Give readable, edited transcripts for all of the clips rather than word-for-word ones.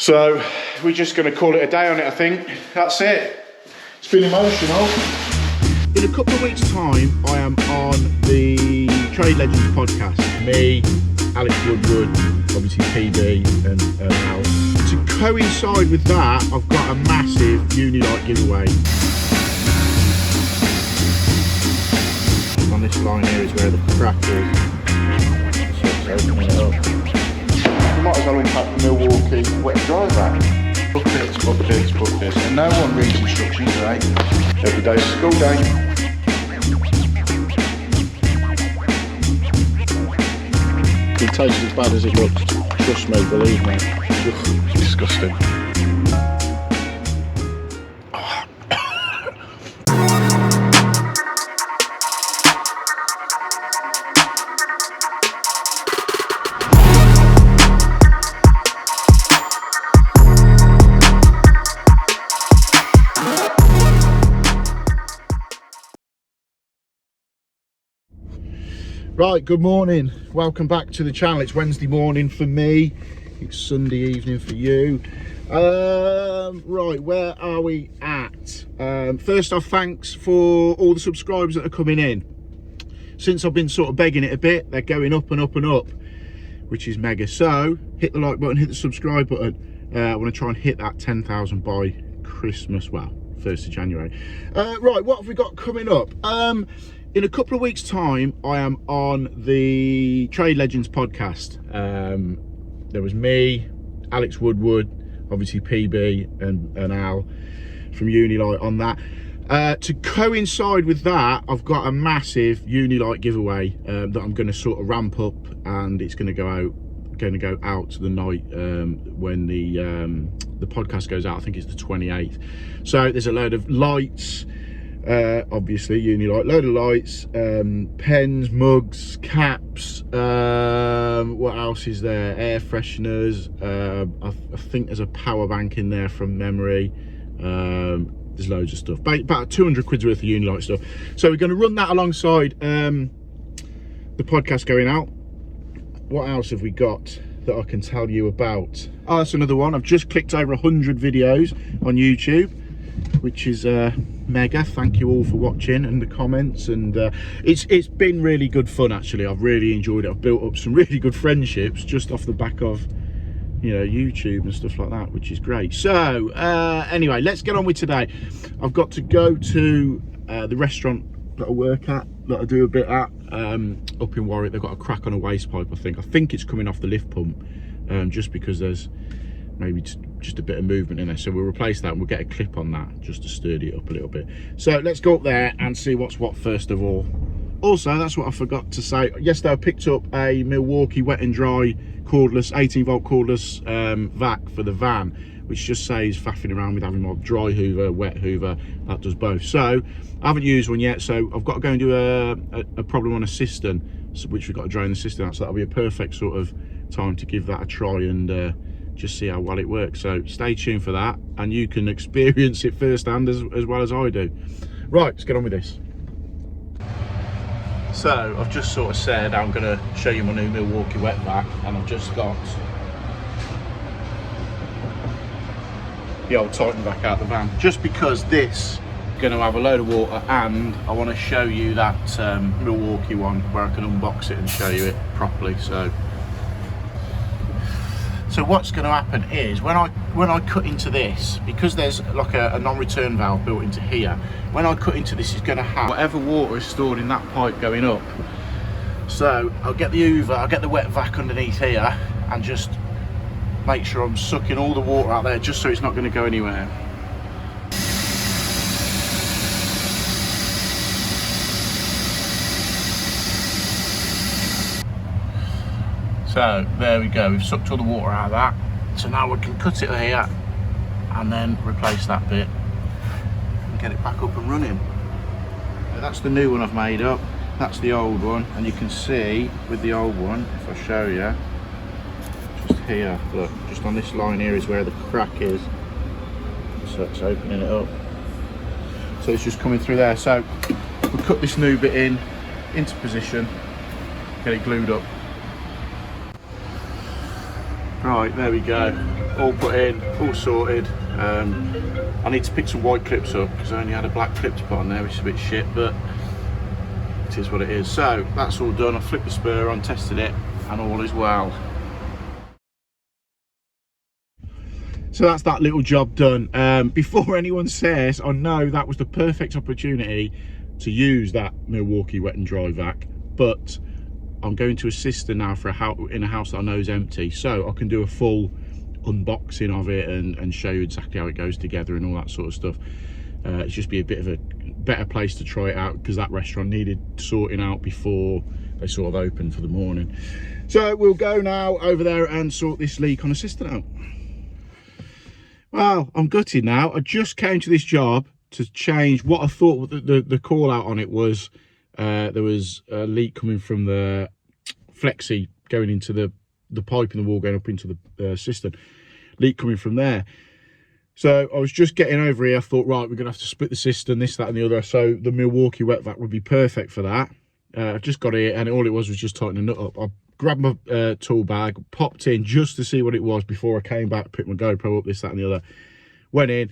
So we're just going to call it a day on it, I think. That's it. It's been emotional. In a couple of weeks' time, I am on the Trade Legends podcast. Me, Alex Woodward, obviously PB and Al. To coincide with that, I've got a massive Unilight giveaway. On this line here is where the crack is. So it's opening it up. We might as well unpack the Milwaukee wet dry vac. Buckets, and no one reads instructions, right? Every day's a school day. It tastes as bad as it looks. Trust me, believe me. Ugh, disgusting. Right, good morning, welcome back to the channel. It's Wednesday morning for me, it's Sunday evening for you. Right, where are we at? First off, thanks for all the subscribers that are coming in. Since I've been sort of begging it a bit, they're going up and up and up, which is mega. So hit the like button, hit the subscribe button. I want to try and hit that 10,000 by Christmas, well, 1st of January. Right, what have we got coming up? In a couple of weeks' time, I am on the Trade Legends podcast. There was me, Alex Woodward, obviously PB and Al from Unilight on that. To coincide with that, I've got a massive Unilight giveaway that I'm going to sort of ramp up, and it's going to go out to the night when the podcast goes out. I think it's the 28th. So there's a load of lights. Obviously Unilight, load of lights, pens, mugs, caps, what else is there, air fresheners, I think there's a power bank in there from memory. There's loads of stuff, about 200 quid's worth of Unilight stuff. So we're going to run that alongside the podcast going out. What else have we got that I can tell you about? Oh, that's another one. I've just clicked over 100 videos on YouTube, which is mega. Thank you all for watching and the comments, and it's been really good fun actually. I've really enjoyed it. I've built up some really good friendships just off the back of, you know, YouTube and stuff like that, which is great. So anyway, let's get on with today. I've got to go to the restaurant that I work at, that I do a bit at, up in Warwick. They've got a crack on a waste pipe. I think it's coming off the lift pump, just because there's maybe just a bit of movement in there. So we'll replace that and we'll get a clip on that just to sturdy it up a little bit. So let's go up there and see what's what first of all. Also, that's what I forgot to say. Yesterday I picked up a Milwaukee wet and dry cordless, 18-volt cordless vac for the van, which just saves faffing around with having my dry hoover, wet hoover. That does both. So I haven't used one yet, so I've got to go and do a problem on a cistern, which we've got to drain the cistern out. So that'll be a perfect sort of time to give that a try and just see how well it works. So stay tuned for that, and you can experience it firsthand as well as I do. Right, let's get on with this. So I've just sort of said I'm going to show you my new Milwaukee wet vac, and I've just got the old Titan vac out the van, just because this is going to have a load of water, and I want to show you that Milwaukee one where I can unbox it and show you it properly. So what's going to happen is when I cut into this, because there's like a non-return valve built into here, when I cut into this, it's going to have whatever water is stored in that pipe going up. So I'll get the hoover, I'll get the wet vac underneath here, and just make sure I'm sucking all the water out there, just so it's not going to go anywhere. So there we go, we've sucked all the water out of that. So now we can cut it here and then replace that bit and get it back up and running. So that's the new one I've made up, that's the old one, and you can see with the old one, if I show you, just here, look, just on this line here is where the crack is. So it's opening it up. So it's just coming through there. So we'll cut this new bit into position, get it glued up. Right, there we go. all put in, all sorted. I need to pick some white clips up because I only had a black clip to put on there, which is a bit shit, but it is what it is. So that's all done. I flipped the spur on, tested it, and all is well. So that's that little job done. Before anyone says, I know that was the perfect opportunity to use that Milwaukee wet and dry vac, but I'm going to a sister now for in a house that I know is empty, so I can do a full unboxing of it and show you exactly how it goes together and all that sort of stuff. It's just be a bit of a better place to try it out because that restaurant needed sorting out before they sort of opened for the morning. So we'll go now over there and sort this leak on a sister out. Well, I'm gutted now. I just came to this job to change what I thought the call out on it was. There was a leak coming from the flexi going into the pipe in the wall going up into the cistern. Leak coming from there. So I was just getting over here. I thought, right, we're gonna have to split the cistern, this, that, and the other. So the Milwaukee wet vac would be perfect for that. I've just got here, and all it was just tightening the nut up. I grabbed my tool bag, popped in just to see what it was before I came back, picked my GoPro up, this, that, and the other. Went in,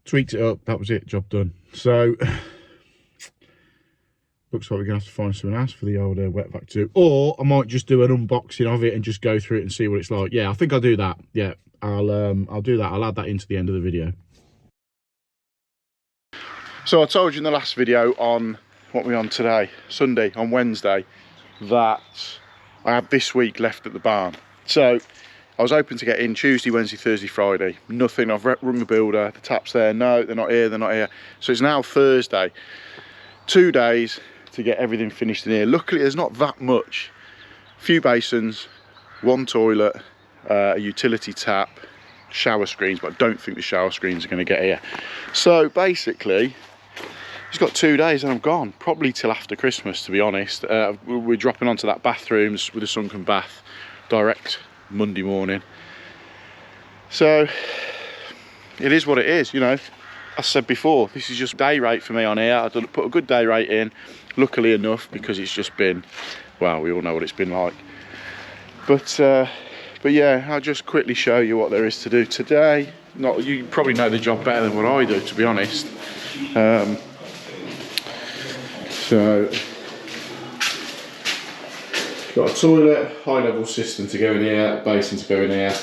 tweaked it up. That was it. Job done. So looks like we're gonna have to find someone else for the old wet vac too, or I might just do an unboxing of it and just go through it and see what it's like. Yeah, I think I'll do that. Yeah, I'll do that. I'll add that into the end of the video. So I told you in the last video on what we're on today, Sunday, on Wednesday, that I had this week left at the barn. So I was hoping to get in Tuesday, Wednesday, Thursday, Friday. Nothing. I've rung the builder. The tap's there. No, they're not here. They're not here. So it's now Thursday. 2 days to get everything finished in here. Luckily there's not that much. A few basins, one toilet, a utility tap, shower screens, but I don't think the shower screens are going to get here. So basically it's got 2 days and I'm gone, probably till after Christmas, to be honest. We're dropping onto that bathrooms with a sunken bath direct Monday morning. So it is what it is, you know. I said before, this is just day rate for me on here. I put a good day rate in, luckily enough, because it's just been, well, we all know what it's been like. But yeah, I'll just quickly show you what there is to do today. You probably know the job better than what I do, to be honest. So, got a toilet, high level system to go in here, basin to go in here.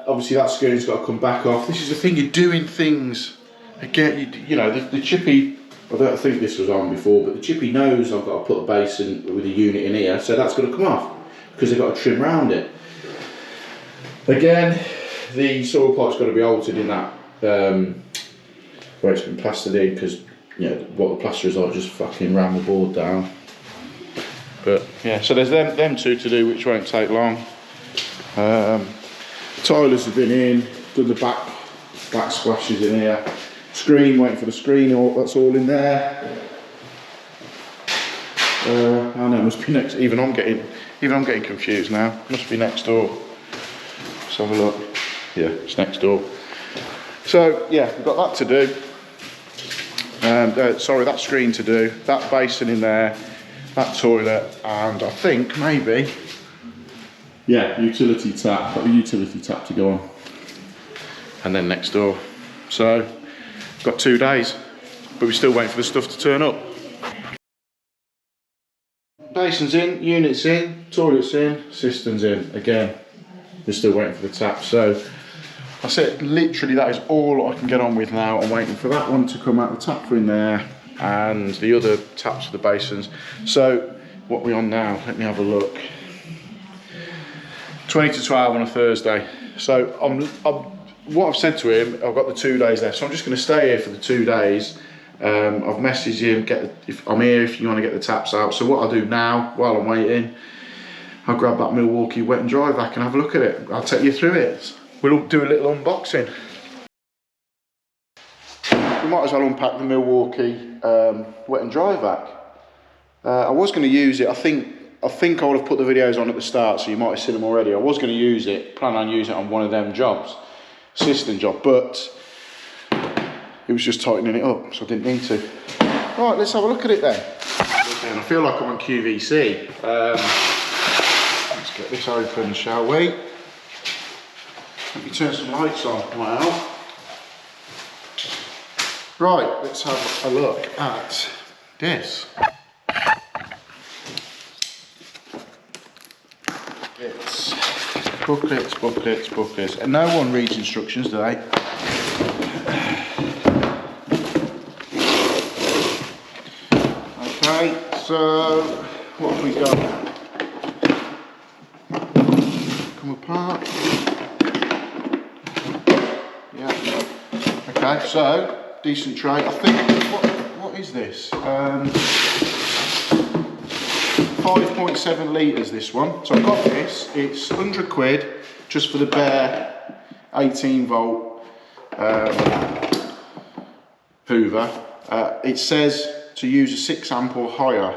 Obviously that screen's got to come back off. This is the thing, you're doing things again. You know, the chippy, I don't think this was on before, but the chippy knows I've got to put a basin with a unit in here, so that's got to come off because they've got to trim around it. Again, the soil pipe's got to be altered in that where it's been plastered in, because you know what the plaster is like, just fucking ram the board down. But yeah, so there's them two to do, which won't take long. Tilers have been in, done the back splashes in here. Screen, waiting for the screen, that's all in there. I know, it must be next. Even I'm getting confused now. Must be next door. Let's have a look. Yeah, it's next door. So yeah, we've got that to do. Sorry, that screen to do. That basin in there. That toilet, and I think maybe. Yeah, utility tap. Got the utility tap to go on. And then next door. So, got 2 days, but we're still waiting for the stuff to turn up. Basin's in, unit's in, toilet's in, cistern's in. Again, we're still waiting for the tap. So, I said literally that is all I can get on with now. I'm waiting for that one to come out, the tap in there, and the other taps for the basins. So, what are we on now? Let me have a look. 20 to 12 on a Thursday. So what I've said to him, I've got the 2 days left, so I'm just going to stay here for the 2 days. I've messaged him, if I'm here if you want to get the taps out. So what I'll do now, while I'm waiting, I'll grab that Milwaukee wet and dry vac and have a look at it. I'll take you through it. We'll do a little unboxing. We might as well unpack the Milwaukee wet and dry vac. I was going to use it, I think I would have put the videos on at the start, so you might have seen them already. I was going to use it, plan on using it on one of them jobs, cistern job, but it was just tightening it up, so I didn't need to. Right, let's have a look at it then. And I feel like I'm on QVC. Let's get this open, shall we? Let me turn some lights on. Wow. Right, let's have a look at this. It's booklets. And no one reads instructions, do they? Okay, so what have we got? Come apart. Yeah. Okay, so decent tray. I think what is this? 5.7 litres this one. So I've got this. It's 100 quid just for the bare 18 volt Hoover. It says to use a 6 amp or higher.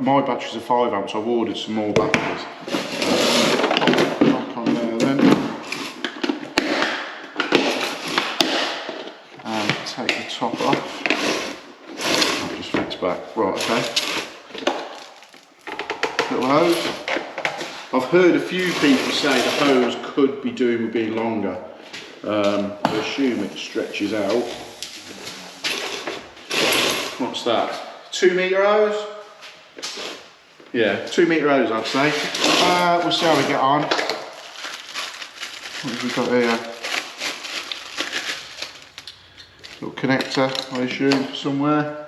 My batteries are 5 amps, so I've ordered some more batteries. Back on there then. And take the top off. I'll just fix back. Right, okay. Little hose. I've heard a few people say the hose could be doing with being longer. I assume it stretches out. What's that? 2 metre hose? Yeah, 2 metre hose I'd say. We'll see how we get on. What have we got here? Little connector, I assume, somewhere.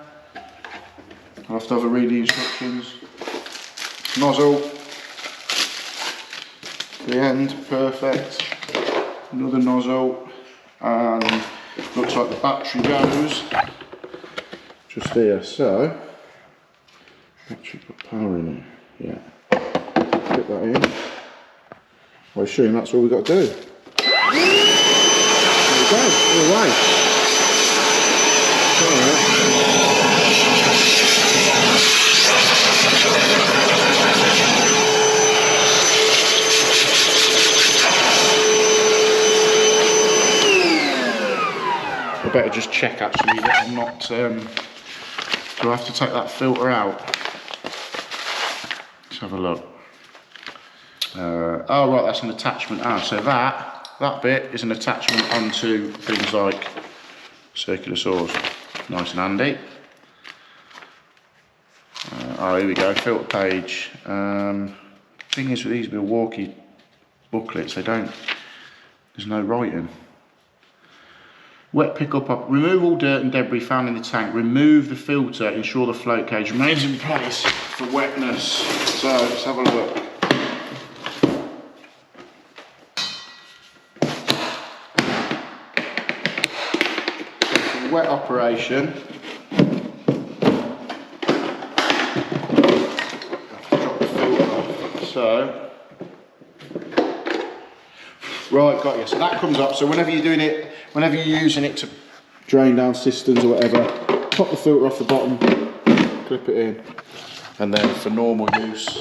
I'll have to have a read the instructions. Nozzle. The end, perfect. Another nozzle. And looks like the battery goes just here, so actually got power in it, yeah. Put that in. I assume that's all we've got to do. There we go, all right. I better just check actually that I'm not, do I have to take that filter out? Let's have a look. Oh right, that's an attachment. So that bit is an attachment onto things like circular saws. Nice and handy. Oh, here we go, filter page. Thing is with these Milwaukee booklets, there's no writing. Wet pickup up. Remove all dirt and debris found in the tank. Remove the filter. Ensure the float cage remains in place for wetness. So let's have a look. So for wet operation, drop the filter off. So right, got you. So that comes up. So whenever you're doing it. Whenever you're using it to drain down cisterns or whatever, pop the filter off the bottom, clip it in, and then for normal use,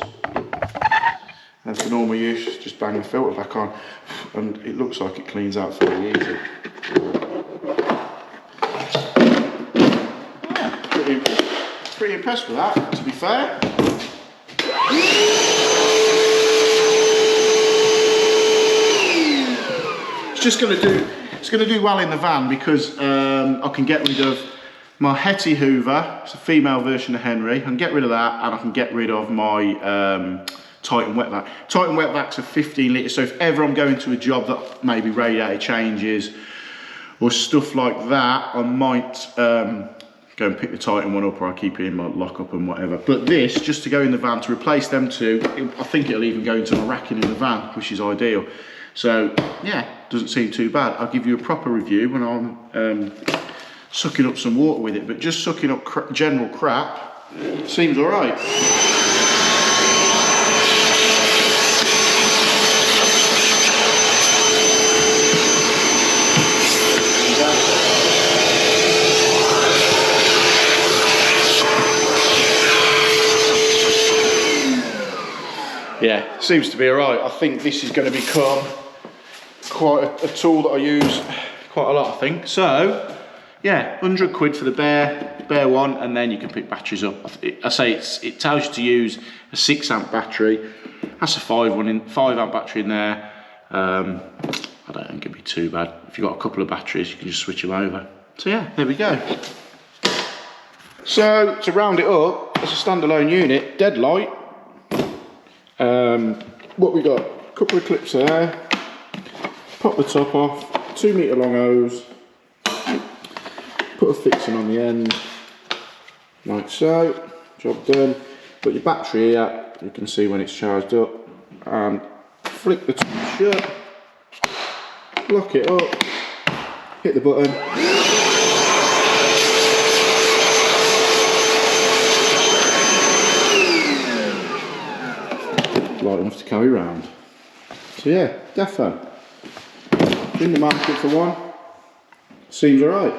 just bang the filter back on, and it looks like it cleans out fairly easy. Yeah, pretty impressed with that, to be fair. It's going to do well in the van because I can get rid of my Hetty Hoover. It's a female version of Henry. I can get rid of that, and I can get rid of my Titan wet vac. Titan wet vacs are 15 litres, so if ever I'm going to a job that maybe radiator changes or stuff like that, I might go and pick the Titan one up, or I keep it in my lockup and whatever. But this, just to go in the van, to replace them two, I think it'll even go into my racking in the van, which is ideal. So yeah, doesn't seem too bad. I'll give you a proper review when I'm sucking up some water with it, but just sucking up general crap seems all right. Yeah, seems to be all right. I think this is going to become quite a tool that I use quite a lot, I think. So yeah, 100 quid for the bare one, and then you can pick batteries up. I say it tells you to use a 6 amp battery. That's a 5 amp battery in there. I don't too bad. If you've got a couple of batteries, you can just switch them over. So yeah, there we go. So to round it up, as a standalone unit, dead light. What we got? A couple of clips there. Pop the top off. 2 metre long hose. Put a fixing on the end, like so. Job done. Put your battery here. You can see when it's charged up. And flick the top shut. Lock it up. Hit the button. Light enough to carry around. So yeah, defo. In the market for one. Seems alright.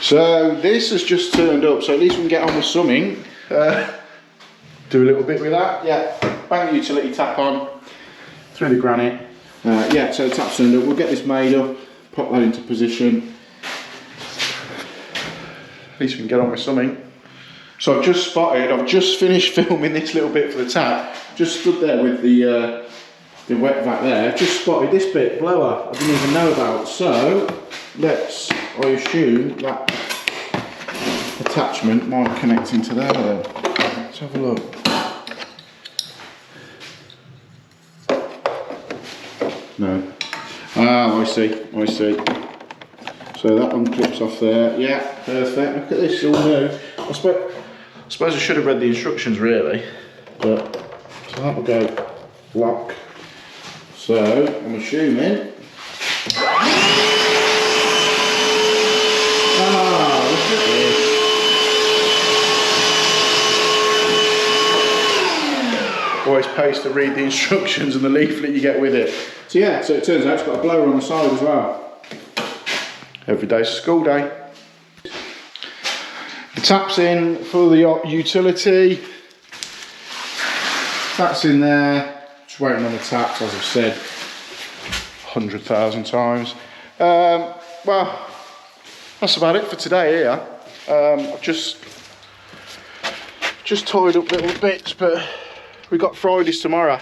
So this has just turned up, so at least we can get on with something. Do a little bit with that. Yeah, bang the utility tap on through the granite. Yeah, so the tap's turned up. We'll get this made up, pop that into position. At least we can get on with something. So I've just spotted, I've just finished filming this little bit for the tap. Just stood there with the wet vac there. I've just spotted this bit, blower, I didn't even know about. So let's, I assume that attachment might connect into there then. Let's have a look. No. Ah, I see, I see. So that one clips off there. Yeah, perfect. Look at this, all new. I suppose I should have read the instructions really, but so that will go lock. So I'm assuming. Ah, look at this. Always pays to read the instructions and the leaflet you get with it. So yeah, so it turns out it's got a blower on the side as well. Every day's a school day. The tap's in for the utility. That's in there. Just waiting on the taps, as I've said 100,000 times. Well, that's about it for today here. I've just tied up little bits, but we got Fridays tomorrow.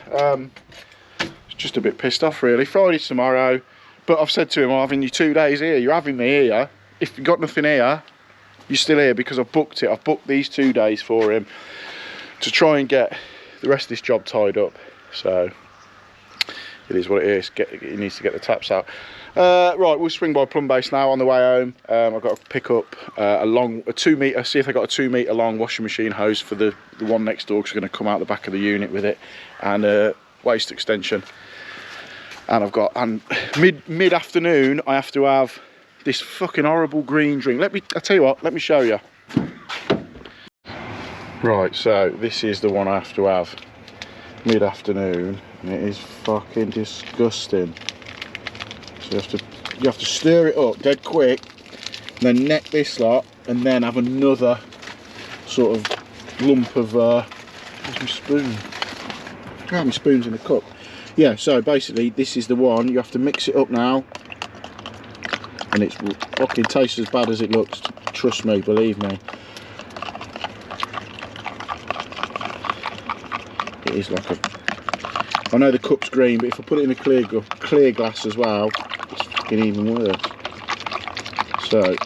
Just a bit pissed off really. Fridays tomorrow, but I've said to him, I'm having you 2 days here. You're having me here. If you've got nothing here, you're still here because I've booked it. I've booked these 2 days for him to try and get the rest of this job tied up. So it is what it is. He needs to get the taps out. Right, we'll swing by Plumb Base now on the way home. I've got to pick up a 2 metre, see if they got a 2 metre long washing machine hose for the one next door, because we're going to come out the back of the unit with it, and a waste extension. And I've got, and mid afternoon I have to have this fucking horrible green drink. I'll tell you what, let me show you. Right, so this is the one I have to have mid afternoon, and it is fucking disgusting. So you have to stir it up dead quick, and then neck this lot, and then have another sort of lump of where's my spoon? Oh, my spoon's in the cup. Yeah, so basically this is the one. You have to mix it up now, and it's fucking tastes as bad as it looks. Trust me, believe me. It is like a, I know the cup's green, but if I put it in a clear glass as well, it's fucking even worse. So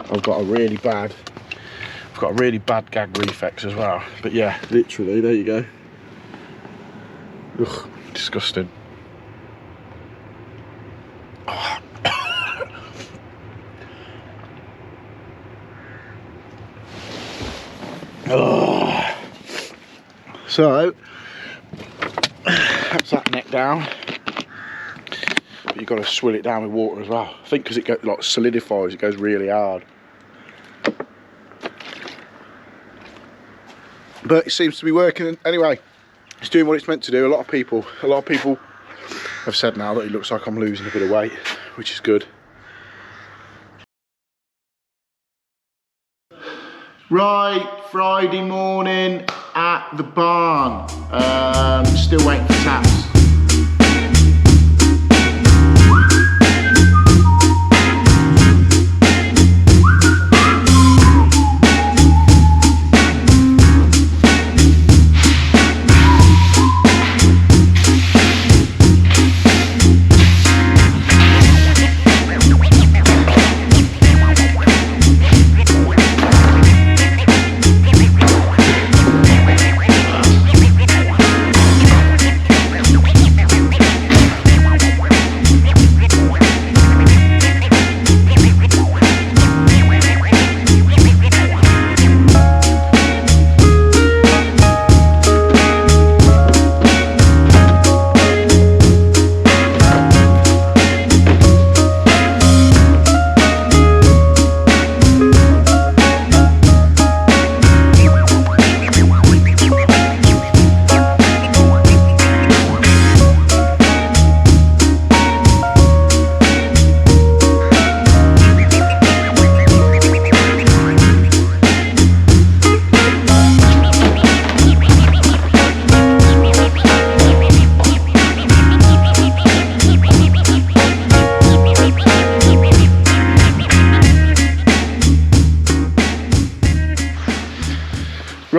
I've got a really bad gag reflex as well. But yeah, literally, there you go. Ugh, disgusting. Oh. So that's that neck down, but you've got to swill it down with water as well. I think because it goes, like, solidifies, it goes really hard. But it seems to be working anyway. It's doing what it's meant to do. A lot of people have said now that it looks like I'm losing a bit of weight, which is good. Right, Friday morning at the barn. Still waiting for taps.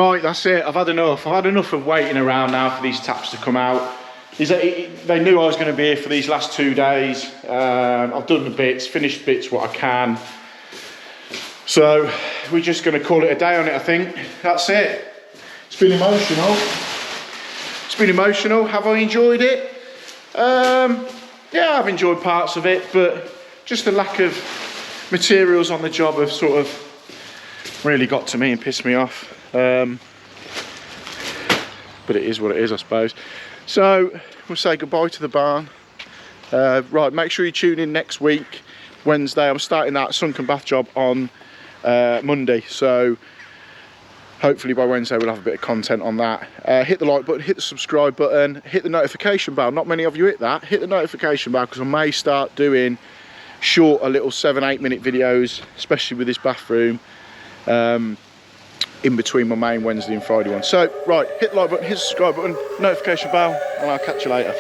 Right, that's it. I've had enough. I've had enough of waiting around now for these taps to come out. They knew I was going to be here for these last 2 days. I've done the bits, finished bits what I can. So we're just going to call it a day on it, I think. That's it. It's been emotional. It's been emotional. Have I enjoyed it? Yeah, I've enjoyed parts of it, but just the lack of materials on the job have sort of really got to me and pissed me off. But it is what it is, I suppose. So we'll say goodbye to the barn. Right, make sure you tune in next week, Wednesday. I'm starting that sunken bath job on Monday, so hopefully by Wednesday we'll have a bit of content on that. Hit the like button, hit the subscribe button, hit the notification bell. Not many of you hit that. Hit the notification bell, because I may start doing shorter little 7-8 minute videos, especially with this bathroom, in between my main Wednesday and Friday one. So right, hit the like button, hit the subscribe button, notification bell, and I'll catch you later.